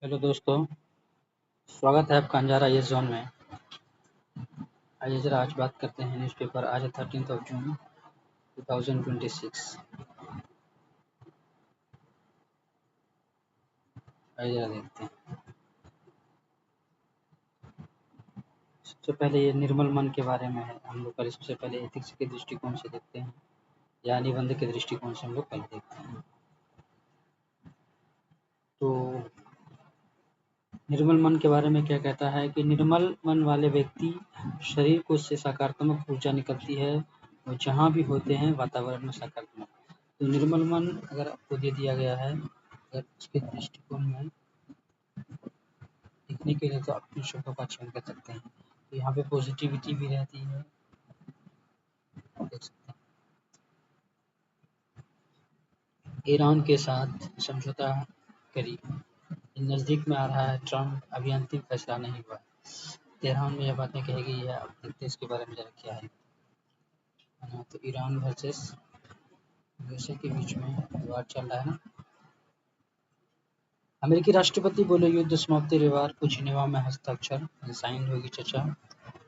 Hello दोस्तों, स्वागत है आपका अंजारा ये जोन में। आइए जरा आज बात करते हैं न्यूज़पेपर। आज है 13 जून 2026। आइए जरा देखते हैं। सबसे पहले ये निर्मल मन के बारे में है। हम लोग पहले सबसे पहले एथिक्स के दृष्टिकोण से देखते हैं या निबंध के दृष्टिकोण से हम लोग पहले देखते हैं। तो निर्मल मन के बारे में क्या कहता है कि निर्मल मन वाले व्यक्ति शरीर को से सकारात्मक ऊर्जा निकलती है और जहाँ भी होते हैं वातावरण में सकारात्मक। तो निर्मल मन अगर आपको दे दिया गया है, अगर उसके दृष्टिकोण में लिखने के लिए तो आप इन शब्दों का चयन कर सकते हैं। तो यहाँ पे पॉजिटिविटी भी रहती है, देख सकते हैं। ईरान के साथ समझौता करीब नज़दीक में आ रहा है। ट्रंप अभी अंतिम फैसला नहीं हुआ। तेहरान में यह बातें कही गई है। अब देखते हैं इसके बारे में जरा क्या है ना। तो ईरान वर्सेस यूएसए के बीच में विवाद चल रहा है ना। अमेरिकी राष्ट्रपति बोले युद्ध समाप्ति रविवार को जिनेवा में हस्ताक्षर, साइन होगी चर्चा।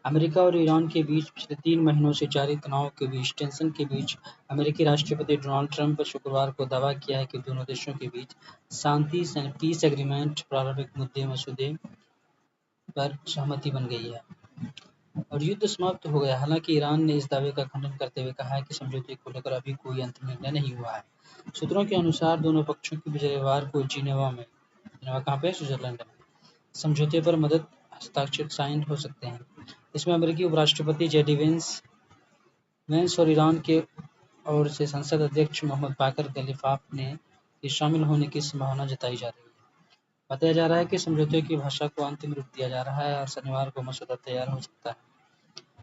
अमेरिका और ईरान के बीच पिछले 3 महीनों से जारी तनाव के बीच टेंशन के बीच अमेरिकी राष्ट्रपति डोनाल्ड ट्रंप शुक्रवार को दावा किया है कि दोनों देशों के बीच शांति पीस एग्रीमेंट प्रारंभिक मुद्दे मसौदे पर सहमति बन गई है और युद्ध समाप्त हो गया। हालांकि ईरान ने इस दावे का खंडन करते हुए कहा है कि समझौते को लेकर अभी कोई अंतिम निर्णय नहीं हुआ है। सूत्रों के अनुसार दोनों पक्षों के बीच रविवार को जिनेवा कहाँ पे, स्विट्जरलैंड में समझौते पर मदद हस्ताक्षर साइन हो सकते हैं। इसमें अमेरिकी उपराष्ट्रपति जेडी वेंस और ईरान के ओर से संसद अध्यक्ष मोहम्मद बाकर गलिफाफ ने भी शामिल होने की संभावना जताई जा रही है। बताया जा रहा है कि समझौते की भाषा को अंतिम रूप दिया जा रहा है और शनिवार को मसौदा तैयार हो सकता है।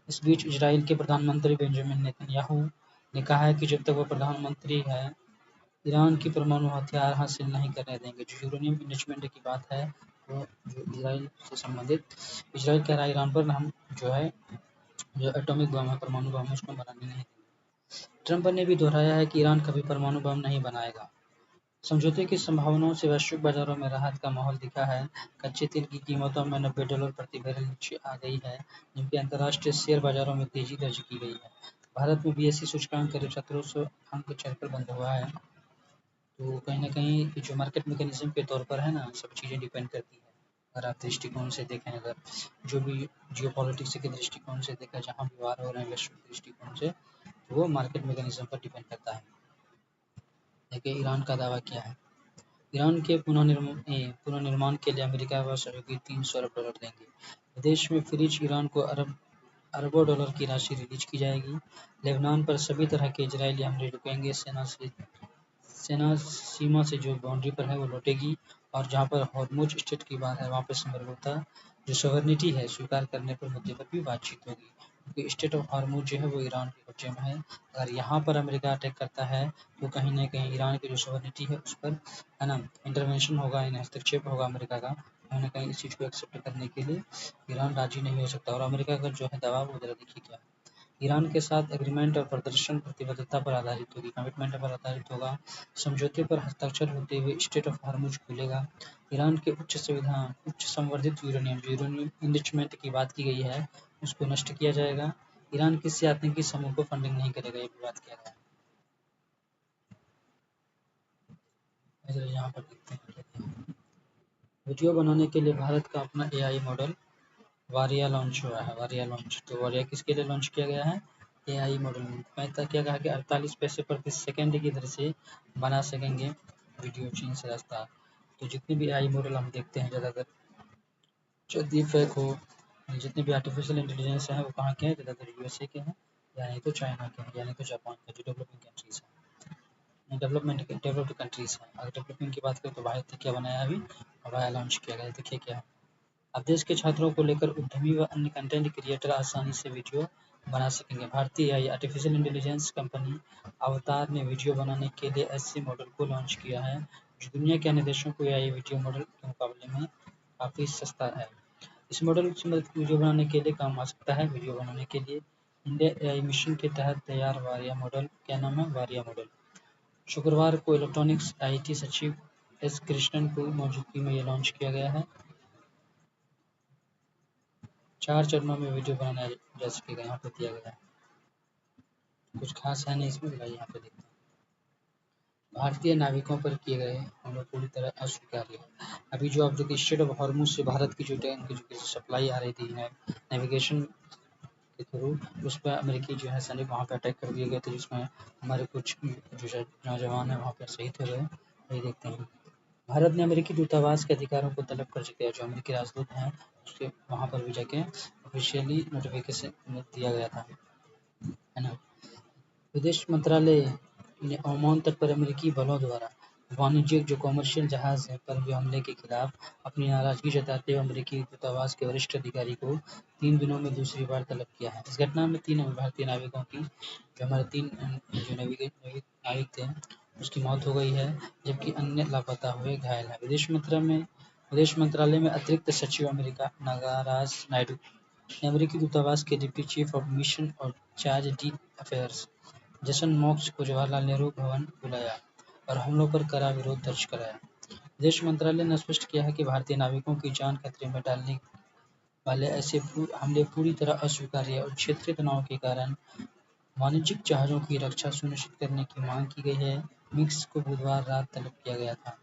इस बीच इजराइल के प्रधानमंत्री बेंजामिन नेतन्याहू ने कहा है कि जब तक वो प्रधानमंत्री है ईरान की परमाणु हथियार हासिल नहीं करने देंगे। जो यूरेनियम इन्रिचमेंट की बात है वो जो इजराइल से संबंधित, इजराइल कह रहा है ईरान पर हम जो है जो एटॉमिक बम है, परमाणु बम है, उसको बनाने नहीं देंगे। ट्रंप ने भी दोहराया है कि ईरान कभी परमाणु बम नहीं बनाएगा। समझौते की संभावनाओं से वैश्विक बाजारों में राहत का माहौल दिखा है। कच्चे तेल की कीमतों में $90 प्रति बैरल नीचे आ गई है, जबकि अंतर्राष्ट्रीय शेयर बाजारों में तेजी दर्ज की गई है। भारत में बीएसई सूचकांक करीब 1700 अंक चढ़कर बंद हुआ है। तो कहीं न कहीं जो मार्केट मैकेनिज्म के तौर पर है ना, सब चीज़ें डिपेंड करती है। अगर आप दृष्टिकोण से देखें, अगर जो भी जियोपॉलिटिक्स के दृष्टिकोण से देखा, जहाँ भी वार हो रहे हैं वैश्विक दृष्टिकोण से, तो वो मार्केट मैकेनिज्म पर डिपेंड करता है। देखिए ईरान का दावा क्या है। ईरान के पुनर्निर्माण के लिए अमेरिका व सहयोगी $300 अरब देंगे। विदेश में फ्रीज ईरान को अरबों डॉलर की राशि रिलीज की जाएगी। लेबनान पर सभी तरह के इजरायली हमले रुकेंगे। सेना सीमा से जो बाउंड्री पर है वो लौटेगी और जहाँ पर हॉर्मुज स्ट्रेट की बात है वहाँ पर समझौता जो सॉवरेनिटी है स्वीकार करने पर मुद्दे पर भी बातचीत होगी, क्योंकि स्टेट ऑफ हॉर्मुज जो है वो ईरान के कब्जे में है। अगर यहाँ पर अमेरिका अटैक करता है तो कहीं ना कहीं ईरान की जो सॉवरेनिटी है उस पर है ना इंटरवेंशन होगा, यानी हस्तक्षेप होगा अमेरिका का। कहीं ना कहीं इस चीज़ को एक्सेप्ट करने के लिए ईरान राजी नहीं हो सकता। और अमेरिका का जो है दबाव वो जरा देखिए क्या है। ईरान के साथ एग्रीमेंट और प्रदर्शन प्रतिबद्धता पर आधारित होगी, कमिटमेंट पर आधारित होगा। समझौते पर हस्ताक्षर होते हुए स्टेट ऑफ हॉर्मुज खुलेगा। ईरान के उच्च संवर्धित यूरेनियम इनरिचमेंट की बात की गई है, उसको नष्ट किया जाएगा। ईरान किसी आतंकी समूह को फंडिंग नहीं करेगा, ये भी बात किया गया है। यहाँ पर देखते हैं वीडियो बनाने के लिए भारत का अपना एआई मॉडल वारिया लॉन्च हुआ है। वारिया लॉन्च, तो वारिया किसके लिए लॉन्च किया गया है? एआई मॉडल में क्या कहा कि 48 पैसे प्रति सेकंड की दर से बना सकेंगे वीडियो चीन से रास्ता। तो जितने भी एआई मॉडल हम देखते हैं ज़्यादातर जो डीप फेक हो, जितने भी आर्टिफिशियल इंटेलिजेंस हैं वो कहाँ के हैं? ज़्यादातर यूएसए के हैं, या नहीं तो चाइना के हैं, या नहीं तो जापान के, जो डेवलपिंग कंट्रीज हैं, डेवलप्ड कंट्रीज हैं। अगर डेवलपिंग की बात करें तो भारत ने क्या बनाया अभी, हवाया लॉन्च किया गया। देखिए क्या है। अब देश के छात्रों को लेकर उद्यमी व अन्य कंटेंट क्रिएटर आसानी से वीडियो बना सकेंगे। भारतीय एआई आर्टिफिशियल इंटेलिजेंस कंपनी अवतार ने वीडियो बनाने के लिए ऐसे मॉडल को लॉन्च किया है जो दुनिया के अन्य देशों को एआई वीडियो मॉडल के मुकाबले में काफ़ी सस्ता है। इस मॉडल की मदद वीडियो बनाने के लिए काम आ सकता है। वीडियो बनाने के लिए इंडिया एआई मिशन के तहत तैयार वारिया मॉडल, क्या नाम है? वारिया मॉडल शुक्रवार को इलेक्ट्रॉनिक्स आईटी सचिव एस कृष्णन को मौजूदगी में ये लॉन्च किया गया है। 4 चरणों में वीडियो बनाना जा सकेगा, यहाँ पे दिया गया है। कुछ खास है नहीं इसमें, यहाँ पे देखते हैं। भारतीय नाविकों पर किए गए हमले पूरी तरह अस्वीकार्य है। अभी जो आप देखिए स्ट्रेट ऑफ हॉर्मुज से भारत की जो सप्लाई आ रही थी नेविगेशन के थ्रू, उस पर अमेरिकी जो है सैनिक वहाँ पे अटैक कर दिए गए थे, जिसमें हमारे कुछ जो नौजवान है वहाँ पर शहीद हो गए। वही देखते हैं। भारत ने अमेरिकी दूतावास के अधिकारों को तलब कर चुके हैं। जो अमेरिकी राजदूत हैं उसके वहाँ पर भी जाके ऑफिशियली नोटिफिकेशन दिया गया था, है ना। विदेश मंत्रालय ने ओमान तट पर अमेरिकी बलों द्वारा वाणिज्यिक जो कॉमर्शियल जहाज है पर हुए हमले के खिलाफ अपनी नाराजगी जताते हुए अमेरिकी दूतावास के वरिष्ठ अधिकारी को 3 दिनों में दूसरी बार तलब किया है। इस घटना में 3 भारतीय नाविकों की, जो हमारे 3 जो नाविक थे, उसकी मौत हो गई है, जबकि अन्य लापता हुए घायल हैं। विदेश मंत्रालय में अतिरिक्त सचिव अमेरिका नागाराज नायडू ने अमेरिकी दूतावास के डिप्टी चीफ ऑफ मिशन और चार्ज डी अफेयर्स जशन नॉक्स को जवाहरलाल नेहरू भवन बुलाया और हमलों पर कड़ा विरोध दर्ज कराया। विदेश मंत्रालय ने स्पष्ट किया है कि भारतीय नाविकों की जान खतरे में डालने वाले ऐसे हमले पूरी तरह अस्वीकार्य और क्षेत्रीय तनाव के कारण वाणिज्यिक जहाजों की रक्षा सुनिश्चित करने की मांग की गई है। मिक्स को बुधवार रात तलब किया गया था।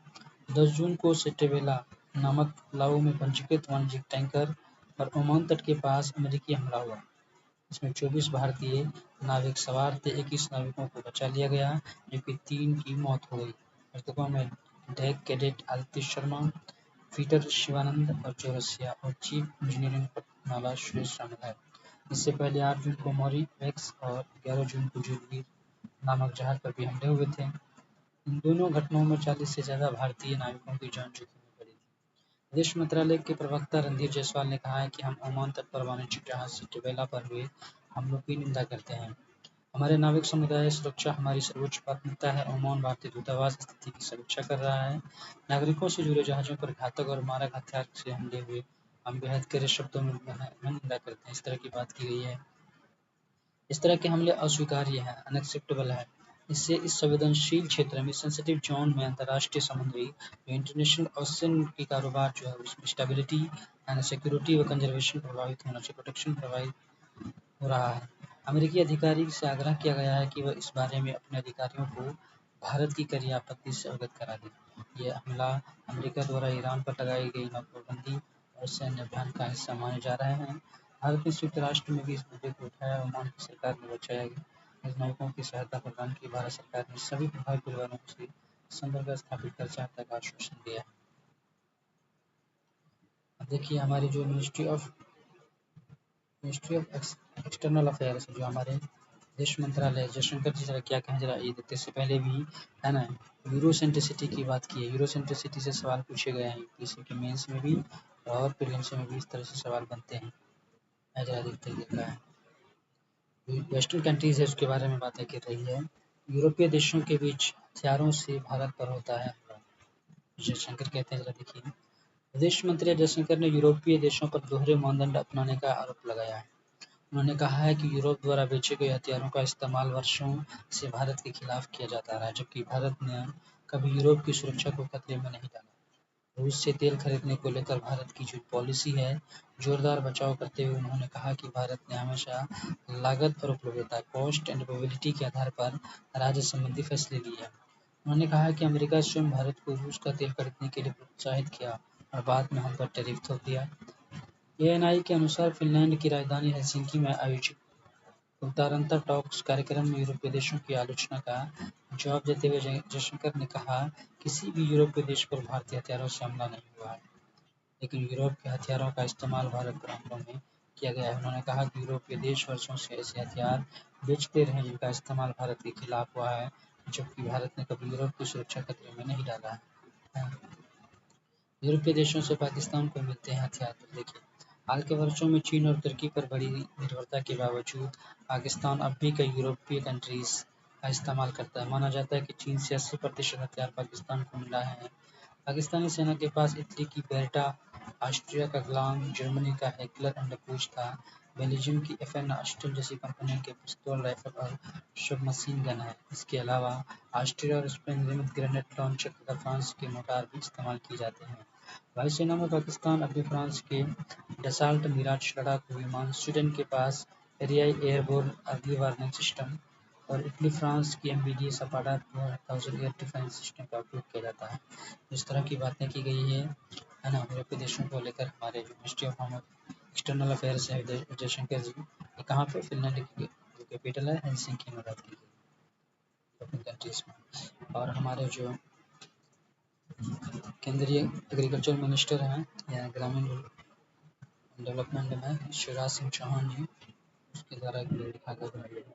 10 जून को सेटेवेला नामक लाओ में पंजीकृत वाणिज्यिक टैंकर पर ओमान तट के पास अमेरिकी हमला हुआ। इसमें 24 भारतीय नाविक सवार थे। 21 नाविकों को बचा लिया गया, जबकि 3 की मौत हो गई। मृतकों में deck cadet Aditya Sharma, fitter Shivanand और चौरसिया और चीफ इंजीनियरिंग पटनाला सुरेश शामिल है। इससे पहले 8 जून को मॉरी वेक्स और 11 जून को जूलवीर नामक जहाज पर भी हमले हुए थे। इन दोनों घटनाओं में 40 से ज्यादा भारतीय नाविकों की जान जोखिम में पड़ी थी। विदेश मंत्रालय के प्रवक्ता रणधीर जायसवाल ने कहा है कि हम ओमान तट पर वाणिज्यिक जहाज सेटेवेला पर हुए हमलों की निंदा करते हैं। हमारे नाविक समुदाय सुरक्षा हमारी सर्वोच्च प्राथमिकता है। ओमान भारतीय दूतावास स्थिति की समीक्षा कर रहा है। नागरिकों से जुड़े जहाजों पर घातक और मारक हथियार से हमले हुए हम बेहद कड़े शब्दों में निंदा करते हैं। इस तरह की बात की गई है। इस तरह के हमले अस्वीकार्य हैं, अनएक्सेप्टेबल है। इससे इस संवेदनशील क्षेत्र में सेंसिटिव जोन में अंतर्राष्ट्रीय समुद्री इंटरनेशनल ओशन की कारोबार जो है उसमें स्टेबिलिटी एंड सिक्योरिटी व कंजर्वेशन प्रभावित होने से प्रोटेक्शन प्रभावित हो रहा है। अमेरिकी अधिकारी से आग्रह किया गया है कि वह इस बारे में अपने अधिकारियों को भारत की कड़ी आपत्ति से अवगत करा दें। यह हमला अमेरिका द्वारा ईरान पर लगाई गई नौकरबंदी और सैन्य अभियान का हिस्सा माने जा रहे हैं। भारत ने संयुक्त राष्ट्र में भी इस मुद्दे को उठाया। ओमान की सरकार ने बचाया गया नाविकों की सहायता प्रदान की। भारत सरकार ने सभी प्रभावित परिवारों से संपर्क स्थापित कर सहायता का आश्वासन दिया है। अब देखिए हमारी जो मिनिस्ट्री ऑफ एक्सटर्नल अफेयर्स जो हमारे विदेश मंत्रालय जयशंकर जी जरा क्या कहें जरा ये देखते। इससे पहले भी है ना यूरोसेंट्रिसिटी की बात की है। यूरोसेंट्रिसिटी से सवाल पूछे गए हैं यूपीएससी के मेंस में भी और प्रीलिम्स में भी इस तरह से सवाल बनते हैं। मैं जरा देखते हैं क्या है। वेस्टर्न कंट्रीज है उसके बारे में बातें कर रही है। यूरोपीय देशों के बीच हथियारों से भारत पर होता है हमला। जयशंकर कहते हैं जरा देखिए। विदेश मंत्री जयशंकर ने यूरोपीय देशों पर दोहरे मानदंड अपनाने का आरोप लगाया है। उन्होंने कहा है कि यूरोप द्वारा बेचे गए हथियारों का इस्तेमाल वर्षों से भारत के खिलाफ किया जाता रहा है, जबकि भारत ने कभी यूरोप की सुरक्षा को खतरे में नहीं डाला। रूस से तेल खरीदने को लेकर भारत की जो पॉलिसी है जोरदार बचाव करते हुए उन्होंने कहा कि भारत ने हमेशा लागत और उपलब्धता कॉस्ट एंड प्रोबेबिलिटी के आधार पर राज्य संबंधी फैसले लिए हैं। उन्होंने कहा कि अमेरिका स्वयं भारत को रूस का तेल खरीदने के लिए प्रोत्साहित किया और बाद में हम पर टैरिफ थोप दिया। एएनआई के अनुसार फिनलैंड की राजधानी हेलसिंकी में आयोजित उदारता टॉक्स कार्यक्रम में यूरोपीय देशों की आलोचना का जवाब देते हुए जयशंकर ने कहा किसी भी यूरोपीय देश पर भारतीय हथियारों से हमला नहीं हुआ है, लेकिन यूरोप के हथियारों का इस्तेमाल भारत पर हमलों में किया गया है। उन्होंने कहा कि यूरोपीय देश वर्षों से ऐसे हथियार बेचते रहे जिनका इस्तेमाल भारत के खिलाफ हुआ है, जबकि भारत ने कभी यूरोप की सुरक्षा खतरे में नहीं डाला है। यूरोपीय देशों से पाकिस्तान को मिलते हैं हथियार। तो देखिए हाल के वर्षों में चीन और तुर्की पर बड़ी निर्भरता के बावजूद पाकिस्तान अब भी कई यूरोपीय कंट्रीज का इस्तेमाल करता है। माना जाता है कि चीन से 80% हथियार पाकिस्तान को मिला है। पाकिस्तानी सेना के पास इटली की बेरटा, ऑस्ट्रिया का ग्लाम, जर्मनी का हेकलर एंड पूछ था, बेल्जियम की FN ऑस्ट्रल जैसी कंपनियों के पिस्तौल, राइफल और सबमशीन गन है। इसके अलावा ऑस्ट्रिया और स्पेन निर्मित ग्रेनेड लॉन्चर तथा फ्रांस के मोर्टार भी इस्तेमाल किए जाते हैं। वायुसेना में पाकिस्तान अभी फ्रांस के डसाल्ट मिराज लड़ाकू विमान, स्वीडन के पास एरियाई एयरबोर्न अर्ली वार्निंग सिस्टम और इटली फ्रांस की MBDA सपाटा 2000 एयर डिफेंस सिस्टम का उपयोग किया जाता है। इस तरह की बातें की गई है ना यूरोपीय देशों को लेकर। हमारे जो ministry of home external affairs है जयशंकर जी, ये कहाँ पे फिनलैंड की जो कैपिटल है हेलसिंकी में बात की गई कंट्रीज में। और हमारे जो केंद्रीय एग्रीकल्चर मिनिस्टर हैं या ग्रामीण डेवलपमेंट में शिवराज सिंह चौहान जी, उसके द्वारा एक लिखा गया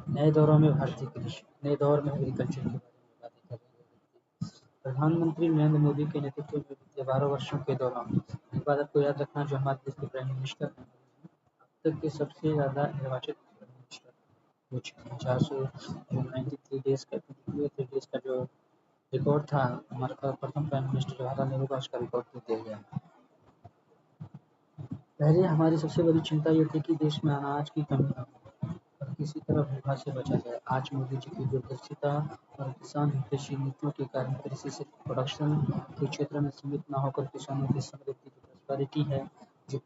नए दौरों में भारतीय कृषि, नए दौर में एग्रीकल्चर के बारे में बातें कर रहे हैं। प्रधानमंत्री नरेंद्र मोदी के नेतृत्व में बीते 12 वर्षों के दौरान, एक बात आपको याद रखना, जो हमारे देश के प्राइम मिनिस्टर हैं अब तक के सबसे ज़्यादा निर्वाचित प्राइम मिनिस्टर हो चुके हैं। 493 डेज का जो रिकॉर्ड था, हमारा प्रथम प्राइम मिनिस्टर जवाहरलाल नेहरू का, उसका रिकॉर्ड टूट दिया गया। पहले हमारी सबसे बड़ी चिंता ये थी कि देश में अनाज की कमी न हो और किसी तरह भूखा से बचा जाए। आज मोदी जी की दूरदर्शिता और किसान हितैषी नीतियों के कारण कृषि सिर्फ प्रोडक्शन के क्षेत्र में सीमित न होकर किसानों की समृद्धि, जो प्रॉस्पेरिटी है, जो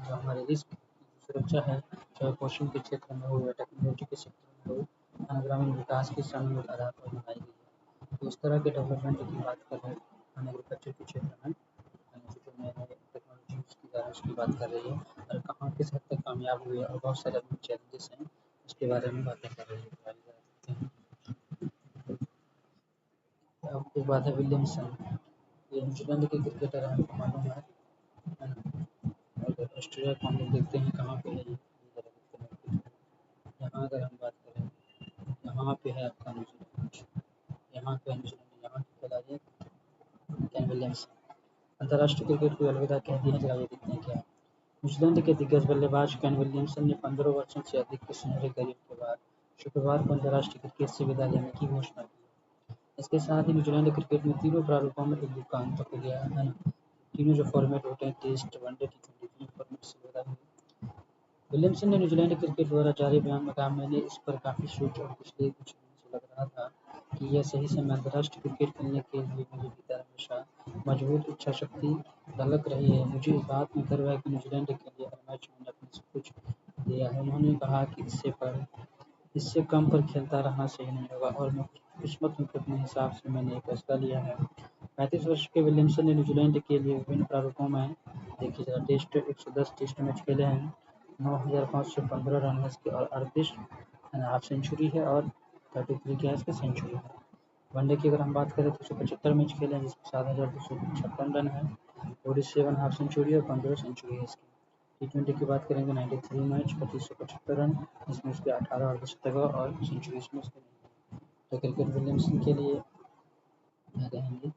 हमारे रिस्क की सुरक्षा है, चाहे पोषण के क्षेत्र में हो या टेक्नोलॉजी के क्षेत्र में हो, ग्रामीण विकास के समन्वित आधार पर बनाई गई है। तो इस तरह के डेवलपमेंट की बात कर रहे हैं एग्रीकल्चर के क्षेत्र में, जो नए नए टेक्नोलॉजी उसकी द्वारा उसकी बात कर रही है और कहाँ किस हद तक कामयाब हुए और बहुत सारे अपने चैलेंजेस हैं उसके बारे में बातें कर रही है। अब एक बात है विलियमसन, ये न्यूजीलैंड के क्रिकेटर हैं, आपको मालूम है ना। और ऑस्ट्रेलिया को हम लोग देखते हैं कहाँ पे है ये, यहाँ अगर हम बात करें, यहाँ पे है आपका न्यूजीलैंड, यहाँ पे न्यूजीलैंड, यहाँ की खिलाड़ी केन विलियमसन। अंतर्राष्ट्रीय क्रिकेट को अलविदा कह दी है, जरा ये देखते हैं क्या है। न्यूजीलैंड के दिग्गज बल्लेबाज केन विलियमसन ने 15 वर्षों से अधिक के सुनहरे करियर के बाद शुक्रवार को अंतर्राष्ट्रीय क्रिकेट से विदा लेने की घोषणा की। इसके साथ ही न्यूजीलैंड क्रिकेट में तीनों प्रारूपों में एक युग का अंत हो गया है ना। तीनों जो फॉर्मेट होते हैं, टेस्ट, वनडे, टी20, तीनों फॉर्मेट से विदा हुए। विलियमसन ने न्यूजीलैंड क्रिकेट द्वारा जारी बयान में कहा, मैंने इस पर काफ़ी सोचा और पिछले कुछ दिनों से लग रहा था कि यह सही समय अंतर्राष्ट्रीय क्रिकेट खेलने के लिए मेरे भीतर हमेशा मजबूत इच्छा शक्ति झलक रही है। मुझे इस बात में गर्व है कि न्यूजीलैंड के लिए हर मैच मैंने अपने सब कुछ दिया है। उन्होंने कहा कि इससे कम पर खेलता रहना सही नहीं होगा और मैं किस्मत में अपने हिसाब से मैंने एक फैसला लिया है। 35 वर्ष के विलियमसन ने न्यूजीलैंड के लिए विभिन्न प्रारूपों में देखिए जरा टेस्ट 110 टेस्ट मैच खेले हैं, 9,515 रन है इसके और 38 हाफ सेंचुरी है और 33 क्या है इसकी सेंचुरी है। वनडे की अगर हम बात करें तो 175 मैच खेले हैं जिसमें 7,256 रन है, 47 हाफ सेंचुरी और 15 सेंचुरी है इसकी। टी20 की बात करेंगे 93 मैच 2575 रन, इसमें उसके 18 अर्धशतक और सेंचुरी इसमें उसके नहीं है। तो क्रिकेट विलियमसन के लिए क्या कहेंगे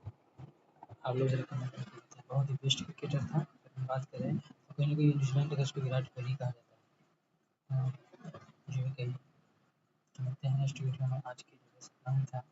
आप लोग जरा कमेंट करके बताइए। बहुत ही बेस्ट क्रिकेटर था। अगर हम बात करें तो कहीं ना कहीं न्यूजीलैंड का उसको विराट कोहली कहा जाता है। जो भी कहिए, तो मिलते हैं नेक्स्ट वीडियो में। आज के लिए बस इतना ही था।